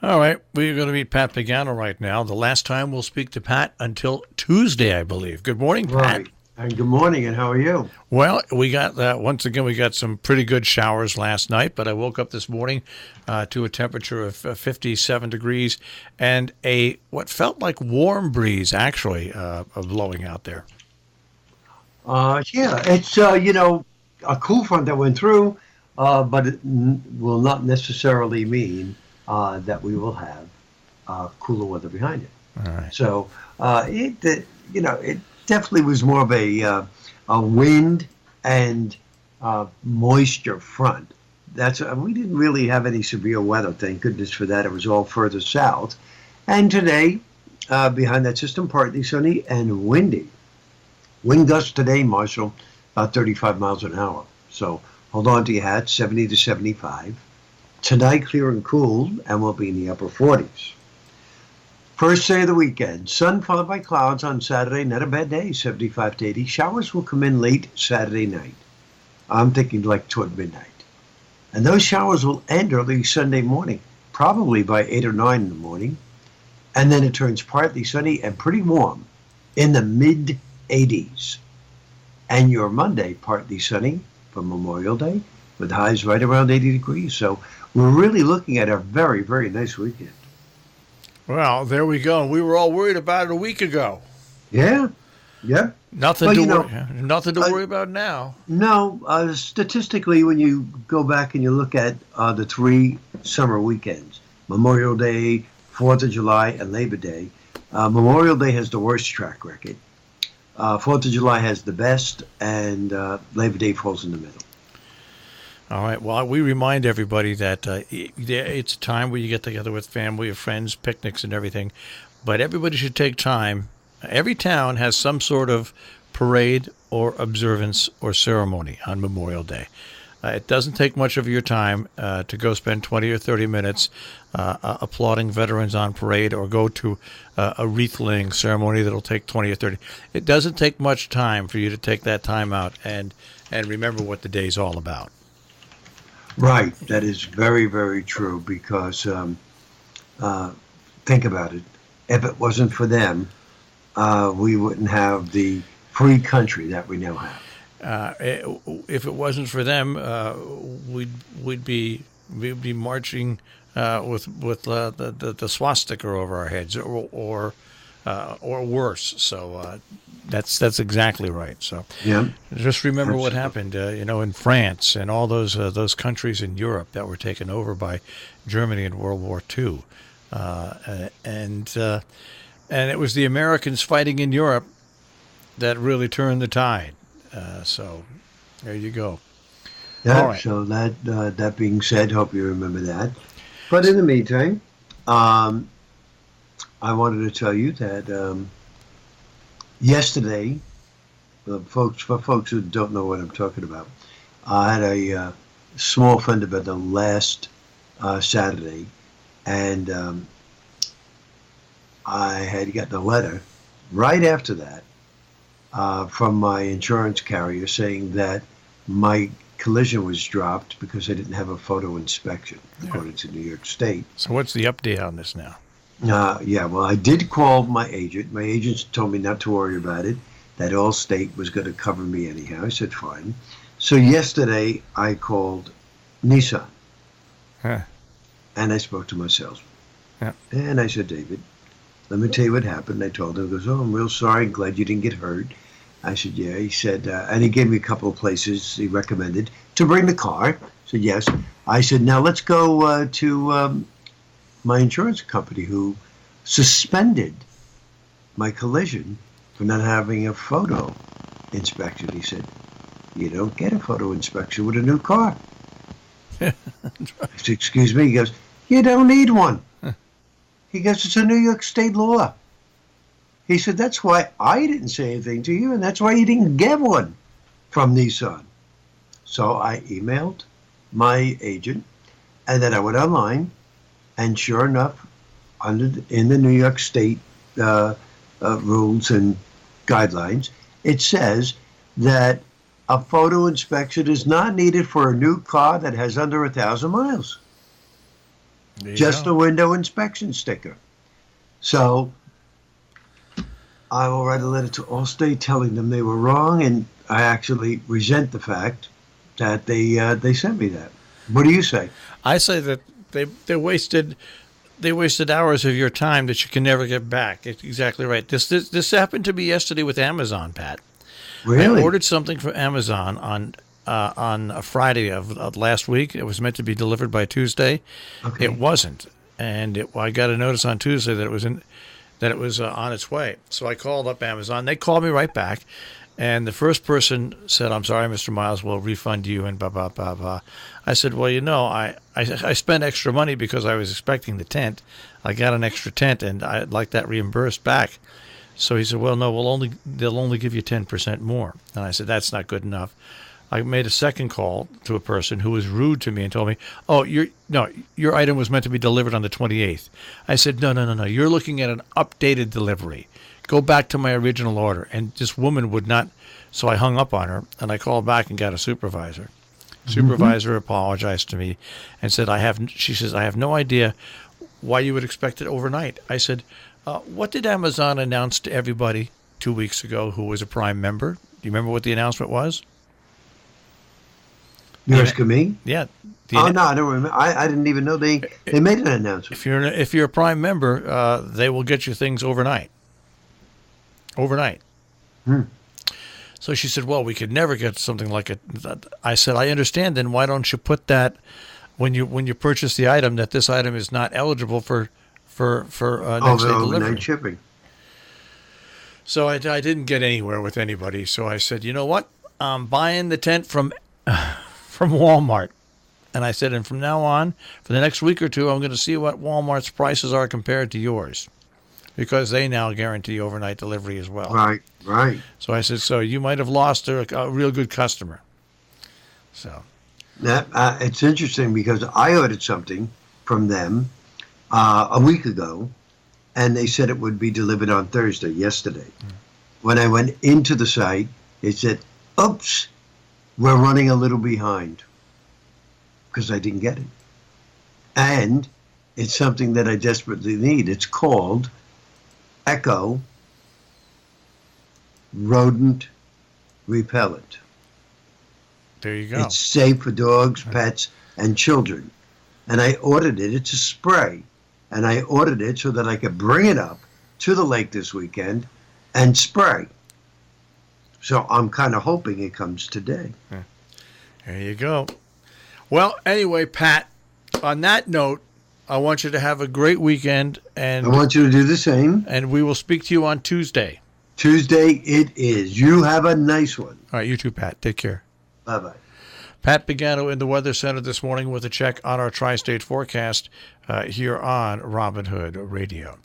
All right, we're going to meet Pat Pagano right now. The last time we'll speak to Pat until Tuesday, I believe. Good morning, Pat. Right. And good morning, and how are you? Well, we got once again. We got some pretty good showers last night, but I woke up this morning to a temperature of 57 degrees and a what felt like warm breeze actually blowing out there. Yeah, it's, a cool front that went through, but it will not necessarily mean that we will have cooler weather behind it. All right. So it definitely was more of a wind and moisture front. We didn't really have any severe weather, thank goodness for that. It was all further south. And today, behind that system, partly sunny and windy. Wind gusts today, Marshall, about 35 miles an hour. So hold on to your hat, 70 to 75. Tonight, clear and cool, and we'll be in the upper 40s. First day of the weekend, sun followed by clouds on Saturday. Not a bad day, 75 to 80. Showers will come in late Saturday night. I'm thinking like toward midnight. And those showers will end early Sunday morning, probably by 8 or 9 in the morning. And then it turns partly sunny and pretty warm in the mid-80s. And your Monday, partly sunny for Memorial Day, with highs right around 80 degrees. So we're really looking at a very, very nice weekend. Well, there we go. We were all worried about it a week ago. Yeah, yeah. Nothing to worry about now. No, statistically, when you go back and you look at the 3 summer weekends, Memorial Day, 4th of July, and Labor Day, Memorial Day has the worst track record. 4th of July has the best, and Labor Day falls in the middle. All right. Well, we remind everybody that it's a time where you get together with family or friends, picnics and everything. But everybody should take time. Every town has some sort of parade or observance or ceremony on Memorial Day. It doesn't take much of your time to go spend 20 or 30 minutes applauding veterans on parade or go to a wreath-laying ceremony that'll take 20 or 30. It doesn't take much time for you to take that time out and remember what the day's all about. Right. That is very, very true because think about it. If it wasn't for them, we wouldn't have the free country that we now have. If it wasn't for them, we'd be marching with the swastika over our heads or worse. So that's exactly right. So Yeah, just remember what absolutely. happened, in France and all those countries in Europe that were taken over by Germany in World War II, and it was the Americans fighting in Europe that really turned the tide. So there you go. Yeah, All right. so that being said, hope you remember that. But in the meantime, I wanted to tell you that yesterday, for folks who don't know what I'm talking about, I had a small fender bender last Saturday, and I had gotten a letter right after that from my insurance carrier saying that my collision was dropped because I didn't have a photo inspection, according to New York State. So what's the update on this now? Yeah, well, I did call my agent. My agent told me not to worry about it, that Allstate was going to cover me anyhow. I said, fine. So yesterday, I called Nissan, Huh. and I spoke to my salesman. Yeah. And I said, David, let me tell you what happened. I told him, he goes, oh, I'm real sorry. Glad you didn't get hurt. I said, yeah. He said, and he gave me a couple of places he recommended to bring the car. I said, yes. I said, now let's go to my insurance company who suspended my collision for not having a photo inspection. He said, you don't get a photo inspection with a new car. I said, excuse me. He goes, you don't need one. He goes, it's a New York State law. He said, that's why I didn't say anything to you, and that's why you didn't get one from Nissan. So I emailed my agent, and then I went online, and sure enough, in the New York State rules and guidelines, it says that a photo inspection is not needed for a new car that has under 1,000 miles. There you just a go. window inspection sticker. So I will write a letter to Allstate telling them they were wrong, and I actually resent the fact that they sent me that. What do you say? I say that they wasted hours of your time that you can never get back. It's exactly right. This happened to me yesterday with Amazon, Pat. I Really? ordered something from Amazon on a Friday of last week. It was meant to be delivered by Tuesday. Okay. It wasn't, and I got a notice on Tuesday that it was on its way. So I called up Amazon. They called me right back, and the first person said, "I'm sorry, Mr. Miles, we'll refund you," and blah blah blah blah. I said, "Well, I spent extra money because I was expecting the tent. I got an extra tent, and I'd like that reimbursed back." So he said, "Well, no, they'll only give you 10% more." And I said, "That's not good enough." I made a second call to a person who was rude to me and told me, "Oh, your item was meant to be delivered on the 28th." I said, "No, no, no, no. You're looking at an updated delivery. Go back to my original order." And this woman would not. So I hung up on her and I called back and got a supervisor. Supervisor apologized to me and said, She says, "I have no idea why you would expect it overnight." I said, "What did Amazon announce to everybody 2 weeks ago who was a Prime member? Do you remember what the announcement was?" You're Yeah. asking me? Yeah. Oh no, I don't remember. I didn't even know they made an announcement. If you're a Prime member, they will get you things overnight. Overnight. Hmm. So she said, "Well, we could never get something like it." I said, "I understand. Then why don't you put that when you purchase the item that this item is not eligible for next The day overnight delivery?" shipping. So I didn't get anywhere with anybody. So I said, "You know what? I'm buying the tent from from Walmart." And I said, "And from now on, for the next week or two, I'm going to see what Walmart's prices are compared to yours, because they now guarantee overnight delivery as well." Right, right. So I said, "So you might have lost a real good customer." So That it's interesting because I ordered something from them a week ago, and they said it would be delivered on Thursday, yesterday. When I went into the site, it said, "Oops, we're running a little behind," because I didn't get it. And it's something that I desperately need. It's called Echo Rodent Repellent. there you go. It's safe for dogs, pets, and children. And I ordered it. It's a spray. And I ordered it so that I could bring it up to the lake this weekend and spray. So I'm kind of hoping it comes today. There you go. Well, anyway, Pat, on that note, I want you to have a great weekend, I want you to do the same. and we will speak to you on Tuesday. Tuesday it is. You have a nice one. All right, you too, Pat. Take care. Bye-bye. Pat Pagano in the Weather Center this morning with a check on our tri-state forecast here on Robin Hood Radio.